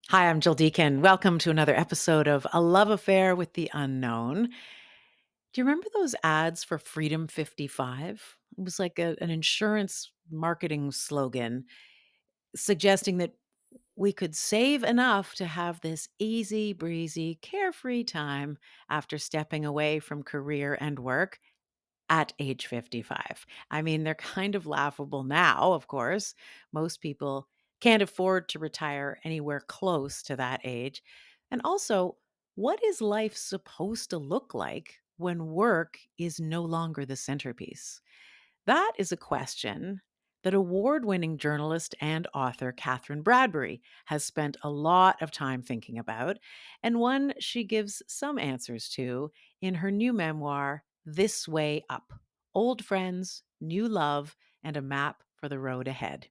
Hi, I'm Jill Deacon. Welcome to another episode of A Love Affair with the Unknown. Do you remember those ads for Freedom 55? It was like an insurance marketing slogan suggesting that we could save enough to have this easy breezy, carefree time after stepping away from career and work at age 55. I mean, they're kind of laughable now, of course. Most people can't afford to retire anywhere close to that age. And also, what is life supposed to look like when work is no longer the centerpiece? That is a question that award winning journalist and author Catherine Bradbury has spent a lot of time thinking about, and one she gives some answers to in her new memoir, This Way Up: Old Friends, New Love, and a Map for the Road Ahead.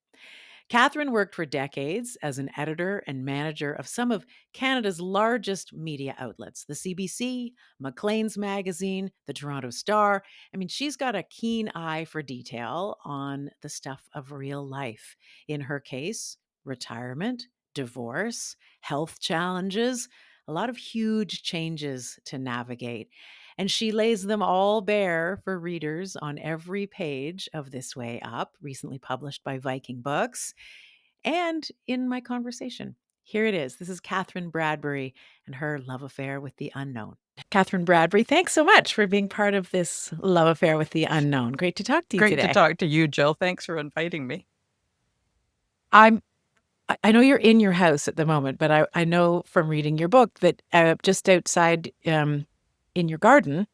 Catherine worked for decades as an editor and manager of some of Canada's largest media outlets, the CBC, Maclean's Magazine, the Toronto Star. I mean, she's got a keen eye for detail on the stuff of real life. In her case, retirement, divorce, health challenges, a lot of huge changes to navigate. And she lays them all bare for readers on every page of This Way Up, recently published by Viking Books, and in my conversation. Here it is. This is Catherine Bradbury and her love affair with the unknown. Catherine Bradbury, thanks so much for being part of this love affair with the unknown. Great to talk to you Great to today. talk to you, Jill. Thanks for inviting me. I'm I know you're in your house at the moment, but I know from reading your book that just outside in your garden,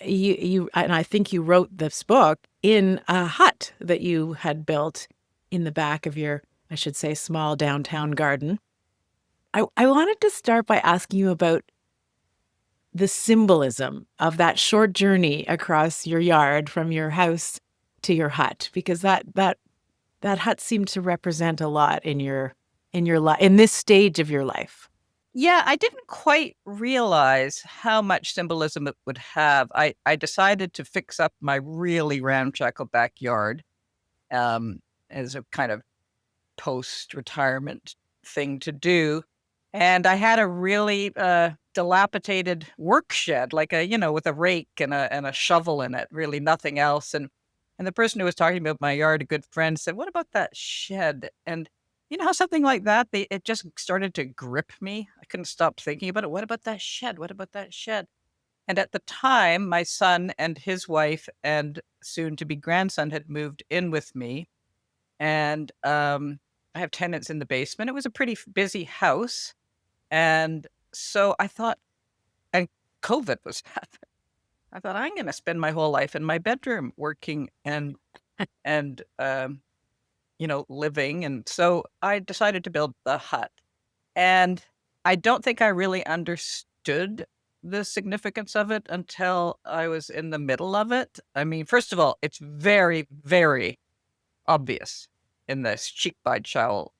you and I think you wrote this book in a hut that you had built in the back of your, I should say, small downtown garden. I wanted to start by asking you about the symbolism of that short journey across your yard from your house to your hut, because that hut seemed to represent a lot in your life, in this stage of your life. Yeah, I didn't quite realize how much symbolism it would have. I decided to fix up my really ramshackle backyard um, as a kind of post-retirement thing to do. And I had a really dilapidated work shed, like with a rake and a shovel in it, really nothing else. And the person who was talking about my yard, a good friend, said, "What about that shed?" And you know how something like that, it just started to grip me. I couldn't stop thinking about it. What about that shed? What about that shed? And at the time, my son and his wife and soon to be grandson had moved in with me. And I have tenants in the basement. It was a pretty busy house. And so I thought, and COVID was happening. I thought, I'm going to spend my whole life in my bedroom working and living. And so I decided to build the hut. And I don't think I really understood the significance of it until I was in the middle of it. I mean, first of all, it's very, very obvious in this cheek by jowl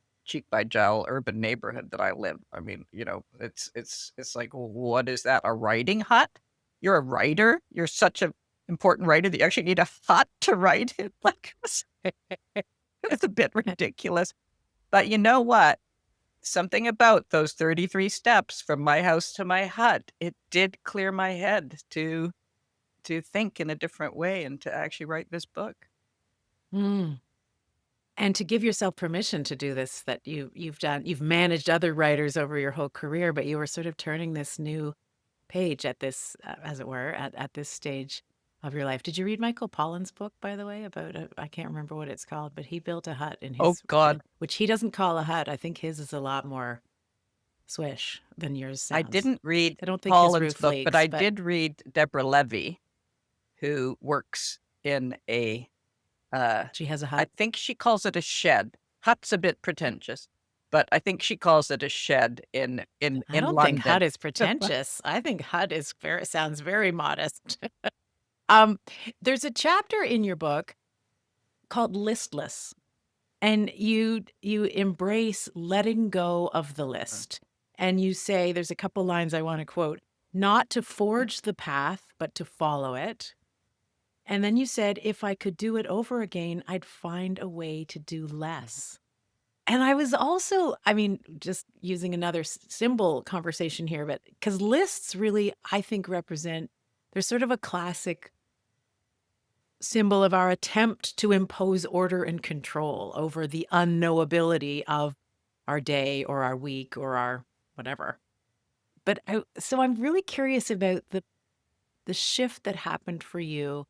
urban neighborhood that I live. I mean, it's like, what is that? A writing hut? You're a writer? You're such an important writer that you actually need a hut to write in? Like, it's a bit ridiculous. But you know what? Something about those 33 steps from my house to my hut, it did clear my head to think in a different way and to actually write this book. Mm. And to give yourself permission to do this, that you've managed other writers over your whole career, but you were sort of turning this new page at this, as it were, at this stage of your life. Did you read Michael Pollan's book, by the way, about I can't remember what it's called, but he built a hut in Oh his, God, which he doesn't call a hut. I think his is a lot more swish than yours I sounds. didn't read I don't think his Pollan's roof book, but I leaks, but did read Deborah Levy, who works in she has a I hut. think she calls it a shed. Hut's a bit pretentious, but I think she calls it a shed I in don't think London. hut is pretentious. I think hut is very sounds very modest. There's a chapter in your book called Listless, and you embrace letting go of the list. And you say there's a couple lines I want to quote, not to forge the path, but to follow it. And then you said, if I could do it over again, I'd find a way to do less. And I was also, I mean, just using another symbol conversation here, but because lists really, I think, represent, they're sort of a classic symbol of our attempt to impose order and control over the unknowability of our day or our week or our whatever. But so I'm really curious about the shift that happened for you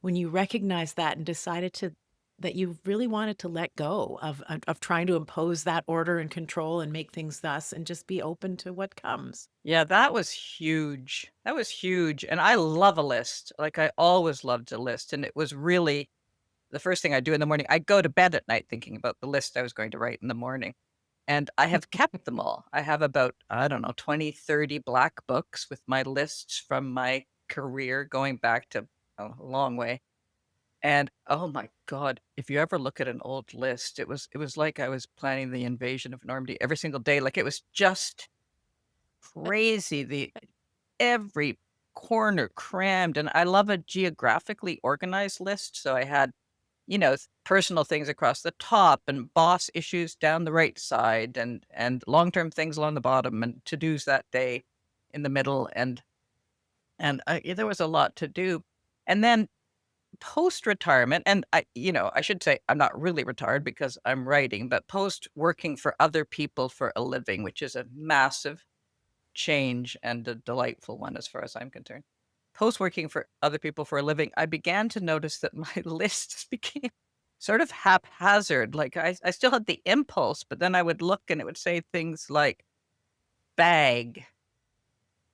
when you recognized that and decided to that you really wanted to let go of trying to impose that order and control and make things thus and just be open to what comes. Yeah, that was huge. That was huge, and I love a list. Like, I always loved a list, and it was really the first thing I do in the morning. I'd go to bed at night thinking about the list I was going to write in the morning, and I have kept them all. I have about, I don't know, 20, 30 black books with my lists from my career going back to a long way. And, oh my god, if you ever look at an old list, it was like I was planning the invasion of Normandy every single day. Like, it was just crazy, the every corner crammed, and I love a geographically organized list, so I had, personal things across the top and boss issues down the right side and long-term things along the bottom and to-dos that day in the middle, and yeah, there was a lot to do. And then post-retirement, and I should say I'm not really retired because I'm writing, but post working for other people for a living, which is a massive change and a delightful one as far as I'm concerned. Post working for other people for a living, I began to notice that my lists became sort of haphazard. Like I still had the impulse, but then I would look and it would say things like bag.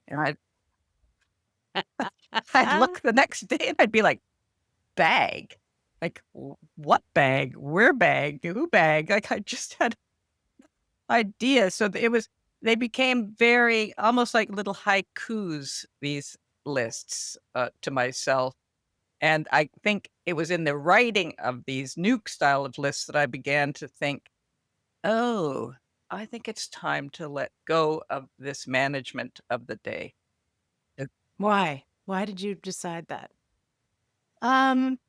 And I'd look the next day and I'd be like, bag. Like what bag? Where bag? Who bag? Like I just had ideas. So they became very almost like little haikus, these lists, to myself. And I think it was in the writing of these nuke style of lists that I began to think, "Oh, I think it's time to let go of this management of the day." Uh, Why? Why did you decide that? Um,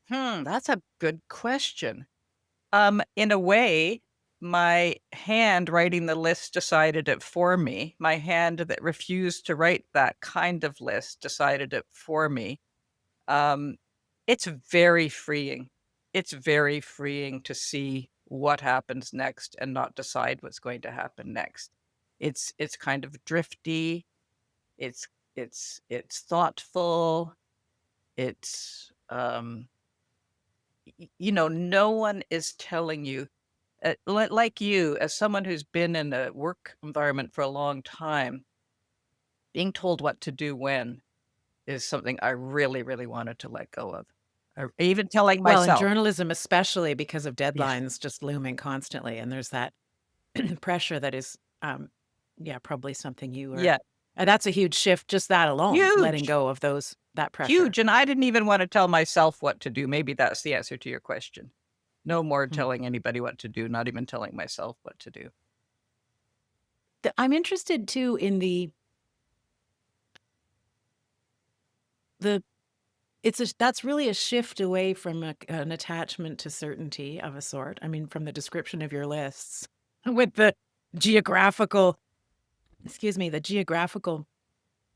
that's a good question. In a way, my hand writing the list decided it for me. My hand that refused to write that kind of list decided it for me. Um, it's very freeing. It's very freeing to see what happens next and not decide what's going to happen next. It's kind of drifty. It's it's thoughtful. It's no one is telling you like you as someone who's been in a work environment for a long time, being told what to do when is something I really, really wanted to let go of. Even telling Well, in myself. journalism, especially because of Yeah. deadlines just looming constantly, and there's that pressure that is, yeah, probably something you were. Yeah. And that's a huge shift, just that alone, letting Huge, go of that pressure. huge, and I didn't even wanna tell myself what to do. Maybe that's the answer to your question. No more Hmm. telling anybody what to do, not even telling myself what to do. I'm interested too in the that's really a shift away from an attachment to certainty of a sort. I mean, from the description of your lists with the geographical, excuse me, the geographical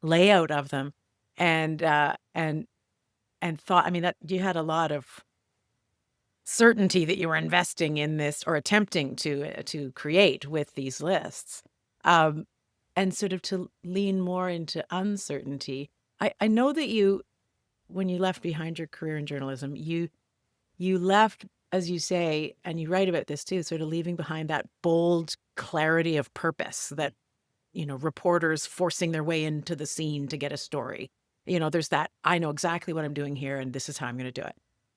layout of them, and and thought. I mean, that you had a lot of certainty that you were investing in this or attempting to create with these lists, um, and sort of to lean more into uncertainty. I know that you, when you left behind your career in journalism, you left, as you say, and you write about this too, sort of leaving behind that bold clarity of purpose that, reporters forcing their way into the scene to get a story. There's that, I know exactly what I'm doing here and this is how I'm going to do it.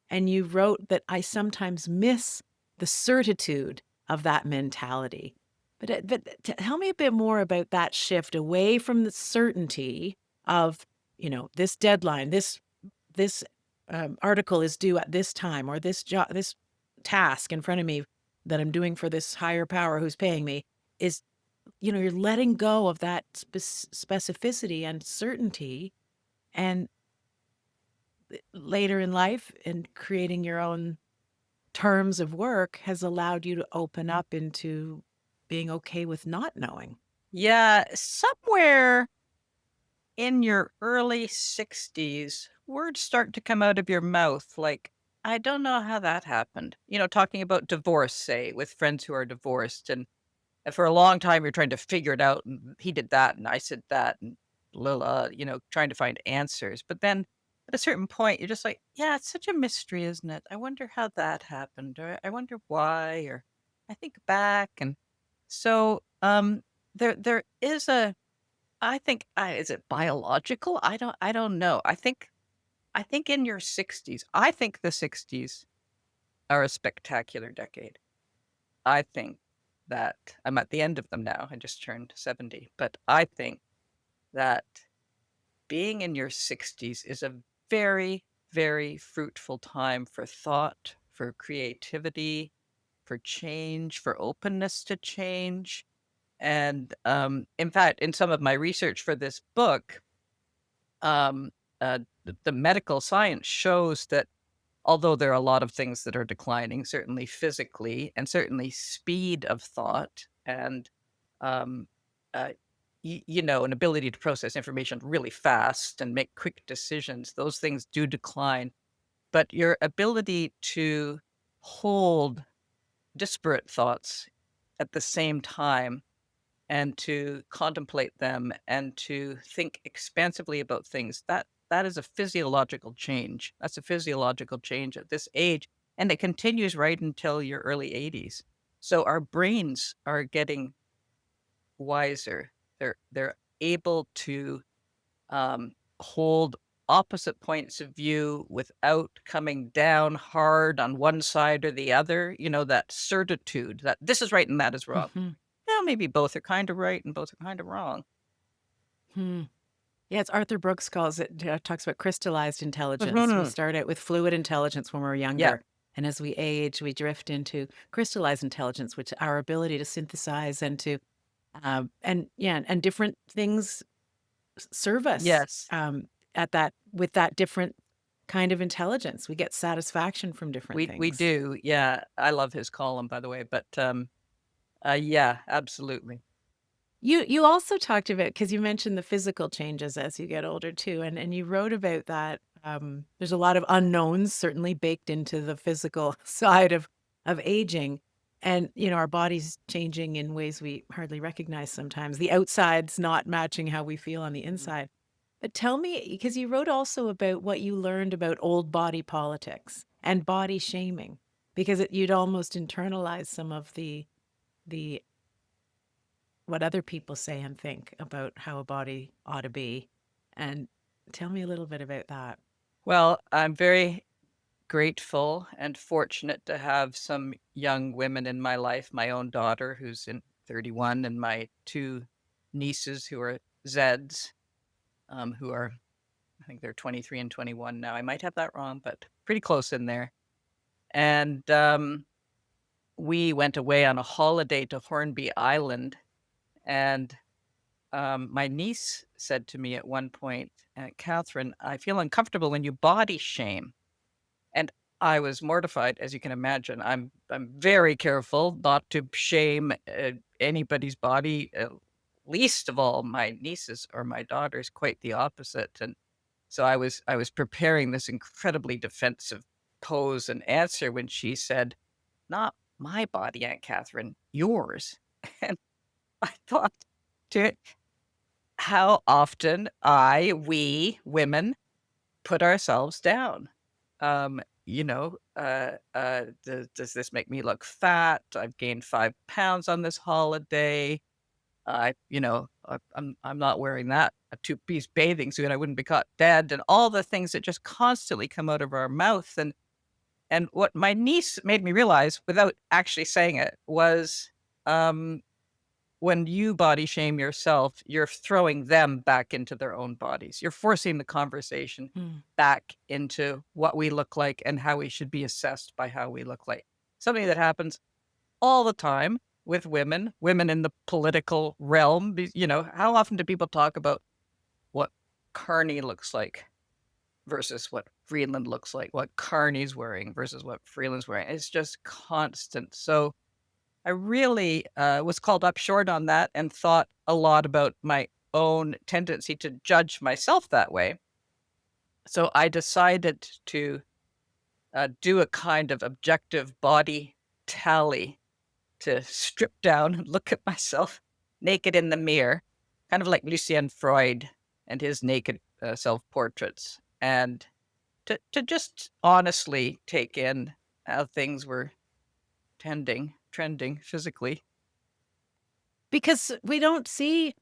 And you wrote that I sometimes miss the certitude of that mentality. Tell me a bit more about that shift away from the certainty of, this deadline, this article is due at this time, or this task in front of me that I'm doing for this higher power who's paying me is, you're letting go of that specificity and certainty, and later in life and creating your own terms of work has allowed you to open up into being okay with not knowing. Yeah, somewhere in your early 60s, words start to come out of your mouth like, "I don't know how that happened." Talking about divorce, say, with friends who are divorced, and for a long time, you're trying to figure it out, and he did that, and I said that, and blah, blah, trying to find answers. But then at a certain point, you're just like, "Yeah, it's such a mystery, isn't it? I wonder how that happened, or I wonder why, or I think back." And so, there is I think, is it biological? I don't know. I think in your 60s, I think the 60s are a spectacular decade. I think that I'm at the end of them now. I just turned 70, but I think that being in your 60s is a very, very fruitful time for thought, for creativity, for change, for openness to change. And in fact, in some of my research for this book, um, the medical science shows that although there are a lot of things that are declining, certainly physically, and certainly speed of thought, and um, uh, an ability to process information really fast and make quick decisions, those things do decline. But your ability to hold disparate thoughts at the same time and to contemplate them and to think expansively about things, that is a physiological change. That's a physiological change at this age, and it continues right until your early 80s. So our brains are getting wiser. They're able to hold opposite points of view without coming down hard on one side or the other. That certitude that this is right and that is wrong. Mhm. Well, maybe both are kind of right and both are kind of wrong. Hmm. Yeah, it's Arthur Brooks calls it talks about crystallized intelligence. We Mhm. start out with fluid intelligence when we're Yeah. younger, and as we age, we drift into crystallized intelligence, which our ability to synthesize and to and yeah, and different things serve us Yes. at that with that different kind of intelligence. We get satisfaction from different We things. do. Yeah. I love his column, by the way. But yeah, absolutely. You also talked about because you mentioned the physical changes as you get older too, and you wrote about that. There's a lot of unknowns certainly baked into the physical side of aging, and our bodies changing in ways we hardly recognize sometimes. The outside's not matching how we feel on the Mhm. inside. But tell me, because you wrote also about what you learned about old body politics and body shaming, because you'd almost internalize some of the what other people say and think about how a body ought to be. And tell me a little bit about that. Well, I'm very grateful and fortunate to have some young women in my life, my own daughter, who's in 31, and my two nieces who are Zeds, who are, I think they're 23 and 21 now. I might have that wrong, but pretty close in there. And we went away on a holiday to Hornby Island. And my niece said to me at one point, Catherine, I feel uncomfortable when you body shame. And I was mortified, as you can imagine. I'm very careful not to shame anybody's body, least of all my nieces or my daughters. Quite the opposite. And so I was preparing this incredibly defensive pose and answer when she said, "Not my body, Aunt Catherine, yours." And I thought, to how often we women put ourselves down. Does this make me look fat? I've gained 5 pounds on this holiday. I'm not wearing that a two-piece bathing suit. I wouldn't be caught dead, and all the things that just constantly come out of our mouth. And what my niece made me realize, without actually saying it, was um, when you body shame yourself, you're throwing them back into their own bodies. You're forcing the conversation Mm, back into what we look like and how we should be assessed by how we look like. Something that happens all the time with women in the political realm. How often do people talk about what Carney looks like versus what Freeland looks like, what Carney's wearing versus what Freeland's wearing. It's just constant. So I really was called up short on that and thought a lot about my own tendency to judge myself that way. So I decided to do a kind of objective body tally to strip down and look at myself naked in the mirror, kind of like Lucien Freud and his naked self portraits, and to just honestly take in how things were trending physically. Because we don't see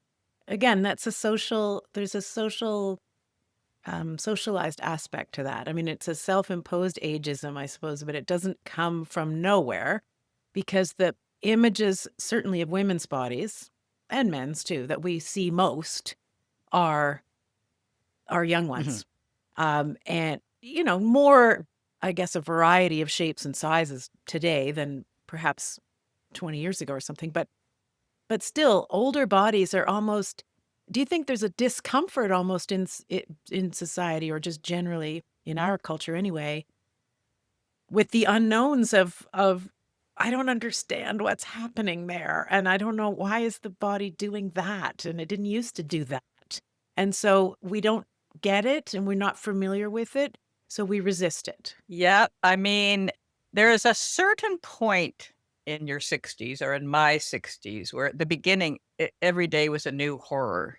again, that's a social there's a social socialized aspect to that. I mean, it's a self-imposed ageism, I suppose, but it doesn't come from nowhere because the images, certainly of women's bodies and men's too, that we see most are young Mhm. ones. And more, I guess, a variety of shapes and sizes today than perhaps 20 years ago or something. But still, older bodies are almost. Do you think there's a discomfort almost in society or just generally in our culture anyway, with the unknowns of I don't understand what's happening there, and I don't know why is the body doing that, and it didn't used to do that. And so we don't get it and we're not familiar with it, so we resist it. Yeah, I mean, there is a certain point in your 60s or in my 60s where at the beginning, every day was a new horror,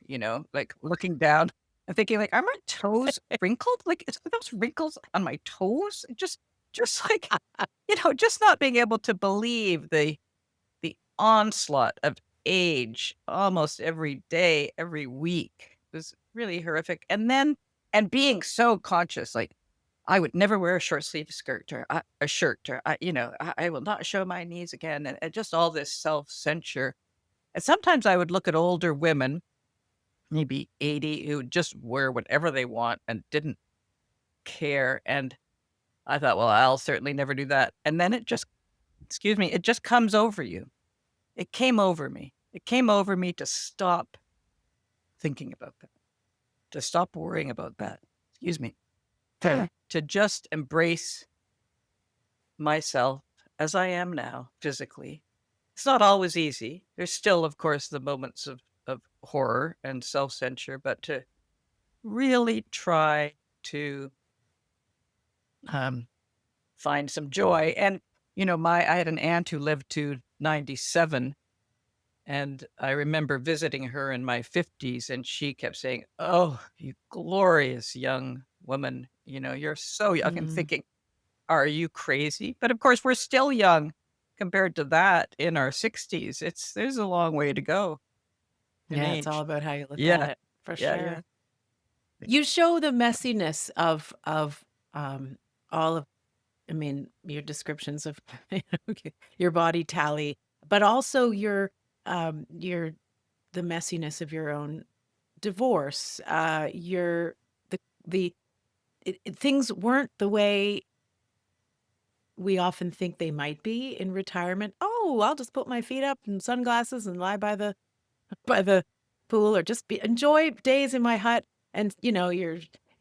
like looking down and thinking like, "Are my toes wrinkled? Like, are those wrinkles on my toes?" Just like, just not being able to believe the onslaught of age almost every day, every week was really horrific. And being so conscious, like, I would never wear a short sleeve skirt or a shirt or, I will not show my knees again. And just all this self censure. And sometimes I would look at older women, maybe 80, who just wear whatever they want and didn't care. And I thought, well, I'll certainly never do that. And then excuse me, it just comes over you. It came over me. It came over me to stop thinking about that, to stop worrying about that. Excuse me. To just embrace myself as I am now physically. It's not always easy. There's still, of course, the moments of horror and self censure, but to really try to um, find some joy. And, I had an aunt who lived to 97. And I remember visiting her in my 50s, and she kept saying, "Oh, you glorious young woman. You're so young." And Mm. thinking, are you crazy? But of course, we're still young compared to that in our 60s. There's a long way to go in Yeah, it's all age. about how you look at Yeah. it, for Yeah. Yeah. sure. You show the messiness of all of I mean, your descriptions of your body tally, but also your the messiness of your own divorce. Your the things weren't the way we often think they might be in retirement. Oh, I'll just put my feet up and sunglasses and lie by the by the pool or just enjoy days in my hut. And your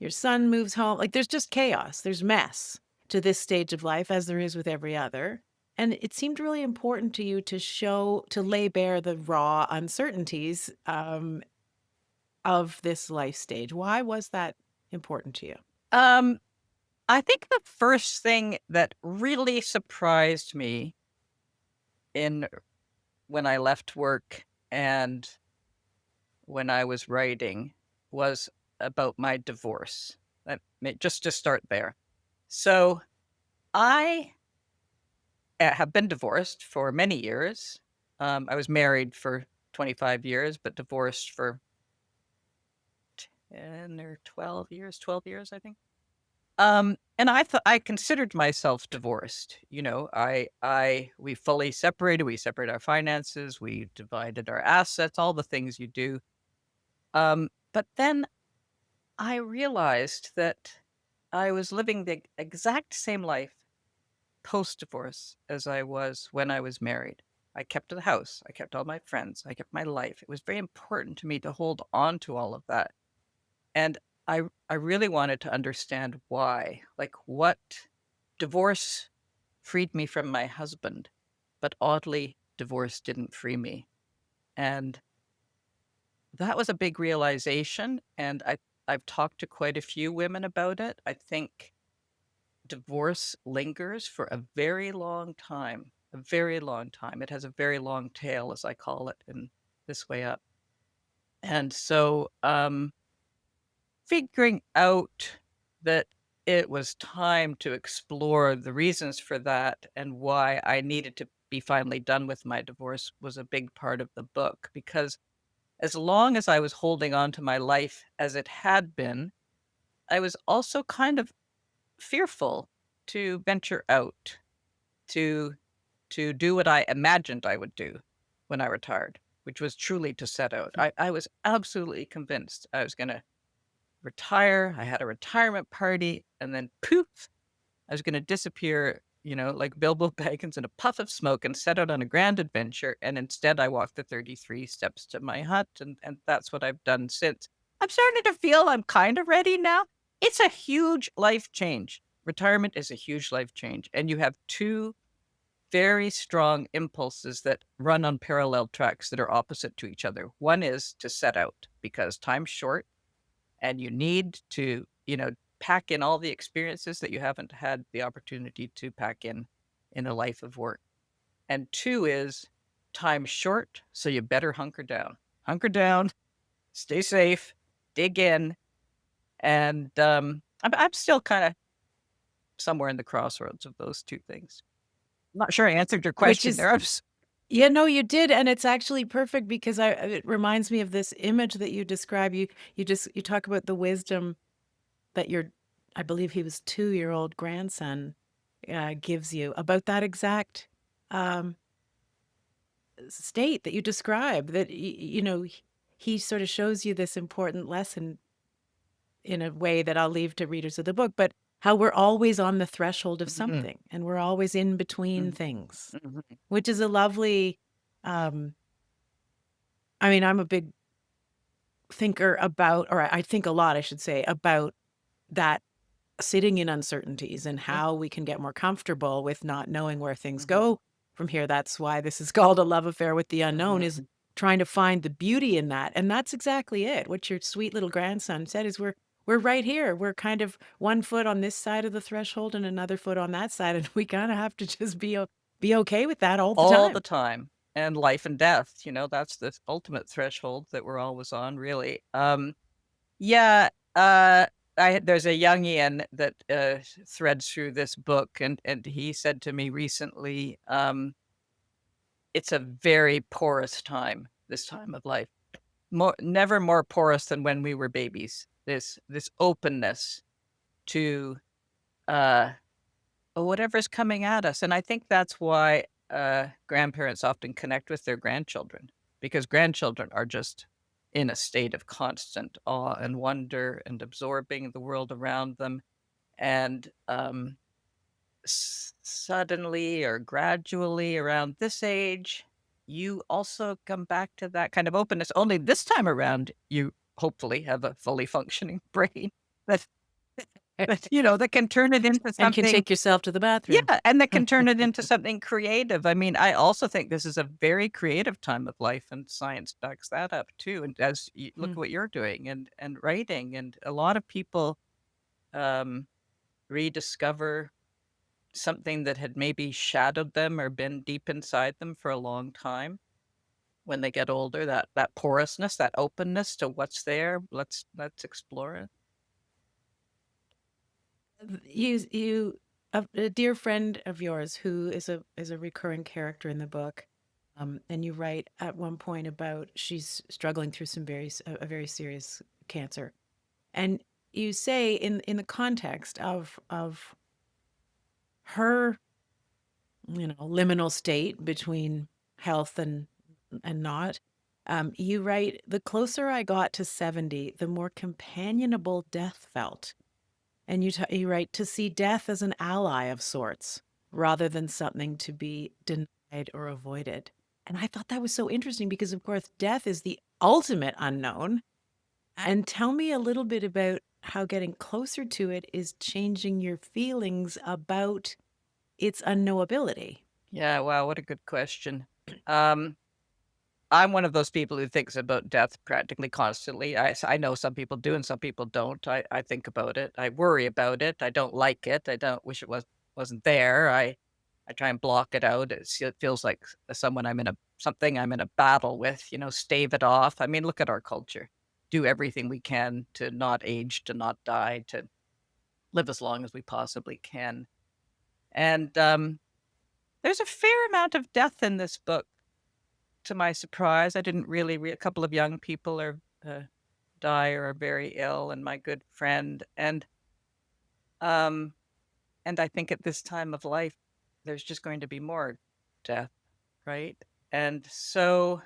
son moves home. Like there's just chaos. There's mess to this stage of life as there is with every other. And it seemed really important to you to lay bare the raw uncertainties of this life stage. Why was that important to you? Um, I think the first thing that really surprised me in when I left work and when I was writing was about my divorce. Just to start there. So I have been divorced for many years. I was married for 25 years, but divorced for 10 or 12 years, I think. And I considered myself divorced. We fully separated. We separated our finances. We divided our assets, all the things you do. But then I realized that I was living the exact same life post divorce as I was when I was married. I kept the house. I kept all my friends. I kept my life. It was very important to me to hold on to all of that. And I really wanted to understand why. Like, what divorce freed me from my husband, but oddly, divorce didn't free me. And that was a big realization, and I've talked to quite a few women about it. I think divorce lingers for a very long time, a very long time. It has a very long tail, as I call it, in this way up. And so, figuring out that it was time to explore the reasons for that and why I needed to be finally done with my divorce was a big part of the book, because as long as I was holding on to my life as it had been, I was also kind of fearful to venture out, to do what I imagined I would do when I retired, which was truly to set out. I was absolutely convinced I was gonna retire. I had a retirement party, and then poof, I was gonna disappear, like Bilbo Baggins in a puff of smoke and set out on a grand adventure, and instead I walked the 33 steps to my hut, and that's what I've done since. I'm starting to feel I'm kind of ready now. It's a huge life change. Retirement is a huge life change, and you have 2 very strong impulses that run on parallel tracks that are opposite to each other. One is to set out because time's short and you need to, pack in all the experiences that you haven't had the opportunity to pack in a life of work. And 2 is time's short, so you better hunker down. Hunker down, stay safe, dig in, and I'm still kind of somewhere in the crossroads of those 2 things. I'm not sure I answered your Which question is there. Yeah, no, you did, and it's actually perfect because it reminds me of this image that you describe. You talk about the wisdom that your I believe he was 2-year-old grandson, gives you about that exact, um, state that you describe, that he sort of shows you this important lesson in a way that I'll leave to readers of the book, but how we're always on the threshold of Mhm, something, and we're always in between mhm, things, mhm, which is a lovely, um I mean, I'm a big thinker about, or I think a lot, I should say, about that sitting in uncertainties and mhm, how we can get more comfortable with not knowing where things mhm, go from here. That's why this is called A Love Affair with the Unknown, is mhm. trying to find the beauty in that. And that's exactly it. What your sweet little grandson said is we're right here. We're kind of one foot on this side of the threshold and another foot on that side, and we kind of have to just be okay with that all the All the time. time, and life and death, that's the ultimate threshold that we're always on, really. Yeah, there's a Jungian that, threads through this book, and he said to me recently, "It's a very porous time, this time of life. Never more porous than when we were babies. This openness to, uh whatever's coming at us, and I think that's why, grandparents often connect with their grandchildren, because grandchildren are just in a state of constant awe and wonder and absorbing the world around them, and, suddenly or gradually around this age, you also come back to that kind of openness, only this time around, you hopefully have a fully functioning brain that that can turn it into And can something. take yourself to the bathroom. Yeah, and that can turn it into something creative. I mean, I also think this is a very creative time of life, and science backs that up too. And as you look at what you're doing and writing, and a lot of people um, rediscover something that had maybe shadowed them or been deep inside them for a long time when they get older. That porousness, that openness to what's there. Let's explore it. You a dear friend of yours who is a recurring character in the book, and you write at one point about she's struggling through a very serious cancer, and you say in the context of her liminal state between health and not. You write, the closer I got to 70, the more companionable death felt. And you write, to see death as an ally of sorts rather than something to be denied or avoided. And I thought that was so interesting because, of course, death is the ultimate unknown. And tell me a little bit about how getting closer to it is changing your feelings about its unknowability. Yeah, wow, what a good question. Um, I'm one of those people who thinks about death practically constantly. I know some people do and some people don't. I think about it. I worry about it. I don't like it. I don't wish it wasn't there. I try and block it out. It feels like someone I'm in a something I'm in a battle with, stave it off. I mean, look at our culture. Do everything we can to not age, to not die, to live as long as we possibly can. And there's a fair amount of death in this book. To my surprise, I didn't really a couple of young people are, die or are very ill, and my good friend, um, and I think at this time of life, there's just going to be more death, right? And so,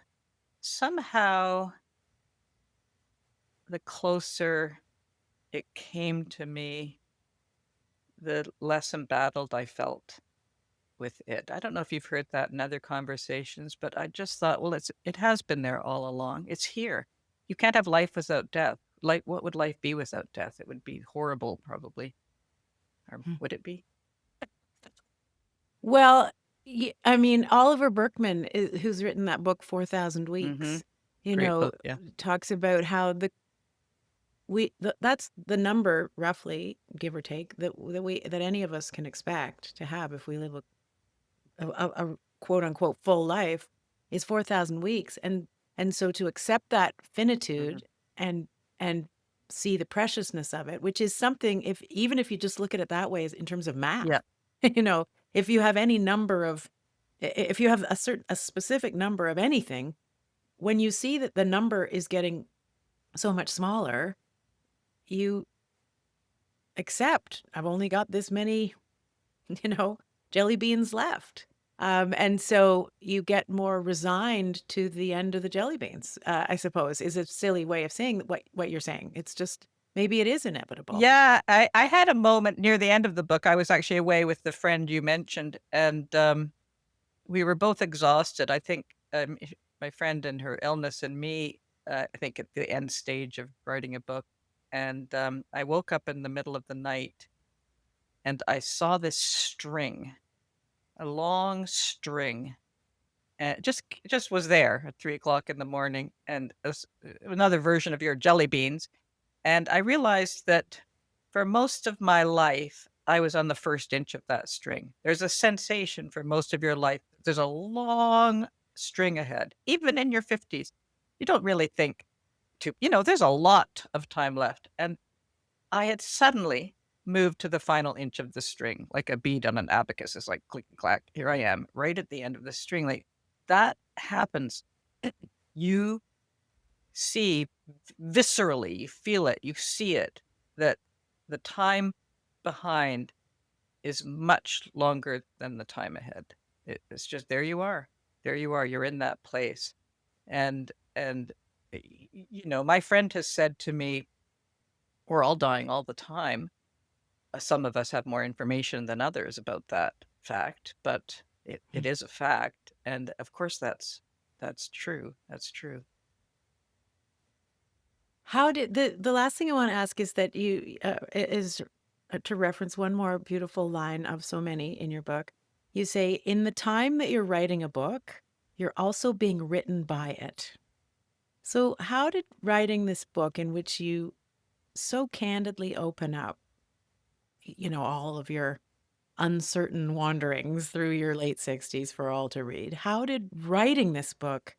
somehow, the closer it came to me, the less embattled I felt with it. I don't know if you've heard that in other conversations, but I just thought, well, it has been there all along. It's here. You can't have life without death. Like, what would life be without death? It would be horrible, probably. Or Hmm. would it be? Well, I mean, Oliver Berkman, who's written that book, 4,000 Mhm. Weeks, Great book, yeah. talks about how that's the number roughly, give or take, that any of us can expect to have if we live a quote unquote full life is 4,000 weeks. And so to accept that Mhm. finitude and and see the preciousness of it, which is something, if even if you just look at it that way, is in terms of Yeah. math, you know, if you have any number of if you have a specific number of anything, when you see that the number is getting so much smaller, you accept, I've only got this many, you know, jelly beans left. And so you get more resigned to the end of the jelly beans, I suppose, is a silly way of saying what you're saying. It's just maybe it is inevitable. Yeah, I had a moment near the end of the book. I was actually away with the friend you mentioned, and, we were both exhausted. I think, my friend and her illness and me, I think at the end stage of writing a book, and, I woke up in the middle of the night, and I saw this string, a long string, and it just was there at 3 o'clock in the morning, and another version of your jelly beans, and I realized that for most of my life, I was on the first inch of that string. There's a sensation for most of your life. There's a long string ahead. Even in your 50s, you don't really think there's a lot of time left. And I had suddenly moved to the final inch of the string, like a bead on an abacus. It's like click clack. Here I am, right at the end of the string. Like that happens. You see viscerally, you feel it, you see it, that the time behind is much longer than the time ahead. It's just there you are. There you are. You're in that place. And my friend has said to me, we're all dying all the time. Some of us have more information than others about that fact, but it is a fact. And of course that's true. That's true. How did the last thing I want to ask is that is to reference one more beautiful line of so many in your book. You say, in the time that you're writing a book, you're also being written by it. So, how did writing this book, in which you so candidly open up, all of your uncertain wanderings through your late 60s for all to read, how did writing this book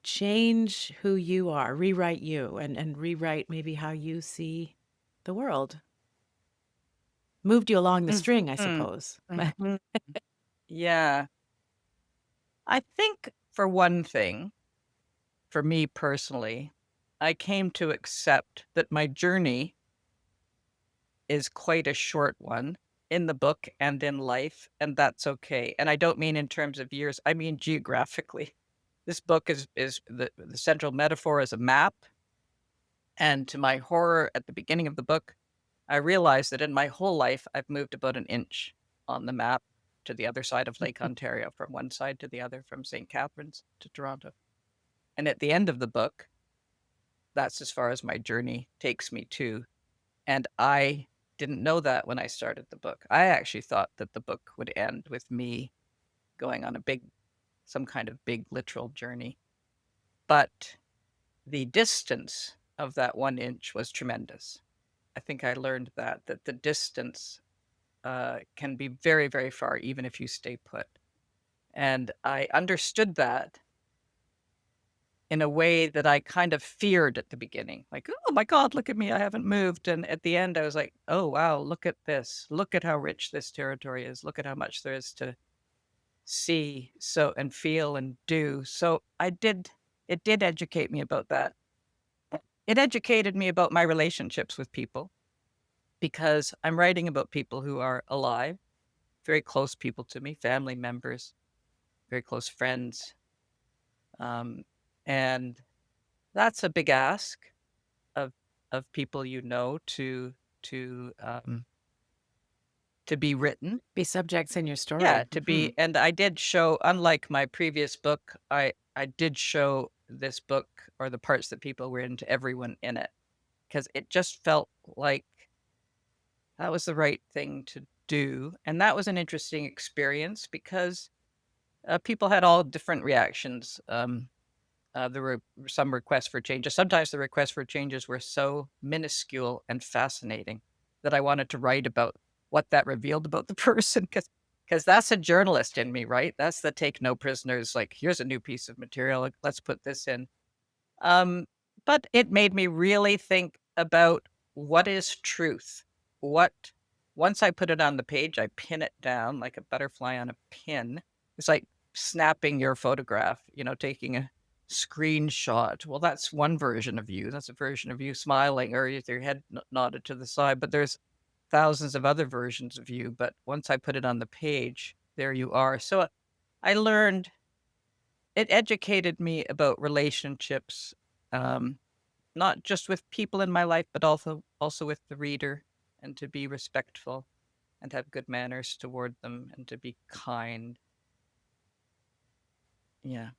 change who you are, rewrite you, and rewrite maybe how you see the world? Moved you along the string, I Mhm. suppose. Mhm. Yeah. I think for one thing, for me personally, I came to accept that my journey is quite a short one in the book and in life, and that's okay. And I don't mean in terms of years, I mean geographically. This book is the central metaphor is a map. And to my horror at the beginning of the book, I realized that in my whole life, I've moved about an inch on the map to the other side of Lake Ontario, from one side to the other, from St. Catharines to Toronto. And at the end of the book, that's as far as my journey takes me to. And I didn't know that when I started the book. I actually thought that the book would end with me going on some kind of big literal journey. But the distance of that 1 inch was tremendous. I think I learned that the distance can be very, very far, even if you stay put. And I understood that in a way that I kind of feared at the beginning. Like, "Oh my god, look at me, I haven't moved." And at the end, I was like, "Oh, wow, look at this. Look at how rich this territory is. Look at how much there is to see, so and feel and do." So it did educate me about that. It educated me about my relationships with people because I'm writing about people who are alive, very close people to me, family members, very close friends. Um, and that's a big ask of people you know to, to be written. Be subjects in your Yeah, story. to Mhm. be and I did show unlike my previous book, I did show this book or the parts that people were in to everyone in it because it just felt like that was the right thing to do, and that was an interesting experience because, people had all different reactions. There were some requests for changes. Sometimes the requests for changes were so minuscule and fascinating that I wanted to write about what that revealed about the person, because that's a journalist in me, right? That's the take no prisoners, like, "Here's a new piece of material, like, let's put this in." Um, but it made me really think about what is truth? What Once I put it on the page, I pin it down like a butterfly on a pin. It's like snapping your photograph, taking a screenshot. Well, that's one version of you. That's a version of you smiling or with your head nodded to the side, but there's thousands of other versions of you. But once I put it on the page, there you are. So I learned it educated me about relationships, um, not just with people in my life, but also with the reader, and to be respectful and have good manners toward them and to be kind. Yeah.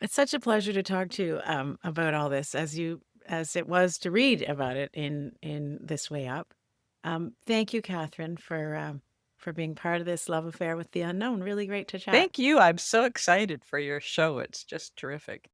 It's such a pleasure to talk to you, about all this as it was to read about it in This Way Up. Thank you, Catherine, for being part of this love affair with the unknown. Really great to chat. Thank you. I'm so excited for your show. It's just terrific.